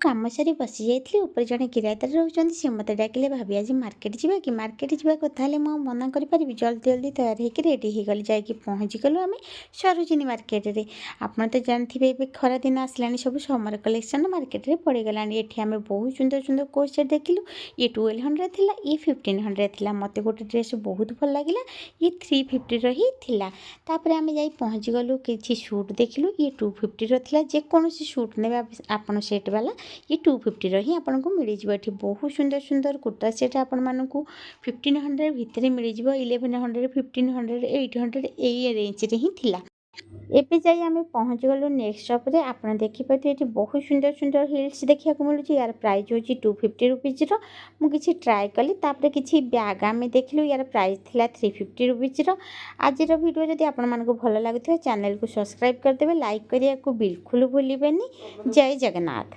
କାମ ସାରି ବସି ଯାଇଥିଲି ଉପରେ ଜଣେ କିରାୟତଦାର ରହୁଛନ୍ତି। ସେ ମୋତେ ଡାକିଲେ, ଭାବି ଆଜି ମାର୍କେଟ ଯିବା କି? ମାର୍କେଟ ଯିବା କଥା ହେଲେ ମୁଁ ମନା କରିପାରିବି? ଜଲ୍ଦି ଜଲ୍ଦି ତୈୟାର ହେଇକି ରେଡ଼ି ହେଇଗଲି। ଯାଇକି ପହଞ୍ଚିଗଲୁ ଆମେ ସରୋଜିନୀ ମାର୍କେଟରେ। ଆପଣ ତ ଜାଣିଥିବେ ଏବେ ଖରାଦିନ ଆସିଲାଣି, ସବୁ ସମର କଲେକ୍ସନ୍ ମାର୍କେଟରେ ପଡ଼ିଗଲାଣି। ଏଠି ଆମେ ବହୁତ ସୁନ୍ଦର ସୁନ୍ଦର କୋଟ୍ ସେଟ୍ ଦେଖିଲୁ। ଇଏ 1200 ଥିଲା, ଇଏ 1500 ଥିଲା। ମୋତେ ଗୋଟେ ଡ୍ରେସ୍ ବହୁତ ଭଲ ଲାଗିଲା, ଇଏ 350ର ହିଁ ଥିଲା। ତାପରେ ଆମେ ଯାଇ ପହଞ୍ଚିଗଲୁ, କିଛି ସୁଟ୍ ଦେଖିଲୁ। ଇଏ 250ର ଥିଲା। ଯେକୌଣସି ସୁଟ୍ ନେବେ ଆପଣ ସେଟ୍ ବାଲା, ये 250 ହିଁ ଆପଣଙ୍କୁ ମିଳିଯିବ। ଏଠି ବହୁତ ସୁନ୍ଦର ସୁନ୍ଦର କୁର୍ତ୍ତା ସେଟ୍ ଆପଣମାନଙ୍କୁ 1500 ଭିତରେ ମିଳିଯିବ। 1100, 1500, 800 ଏଇ ରେଞ୍ଜରେ ହିଁ ଥିଲା। ଏବେ ଯାଇ ଆମେ ପହଞ୍ଚିଗଲୁ ନେକ୍ସଟ ସପ୍ରେ। ଆପଣ ଦେଖିପାରୁଥିବେ ଏଠି ବହୁତ ସୁନ୍ଦର ସୁନ୍ଦର ହିଲ୍ସ ଦେଖିବାକୁ ମିଳୁଛି। ୟାର ପ୍ରାଇସ୍ ହେଉଛି 250 ରୁପିଜ୍ର। ମୁଁ କିଛି ଟ୍ରାଏ କଲି, ତାପରେ କିଛି ବ୍ୟାଗ୍ ଆମେ ଦେଖିଲୁ। ୟାର ପ୍ରାଇସ୍ ଥିଲା 350 ରୁପିଜ୍ର। ଆଜିର ଭିଡ଼ିଓ ଯଦି ଆପଣମାନଙ୍କୁ ଭଲ ଲାଗୁଥିବ ଚ୍ୟାନେଲକୁ ସବସ୍କ୍ରାଇବ୍ କରିଦେବେ, ଲାଇକ୍ କରିବାକୁ ବିଲକୁଲ ଭୁଲିବେନି। ଜୟ ଜଗନ୍ନାଥ।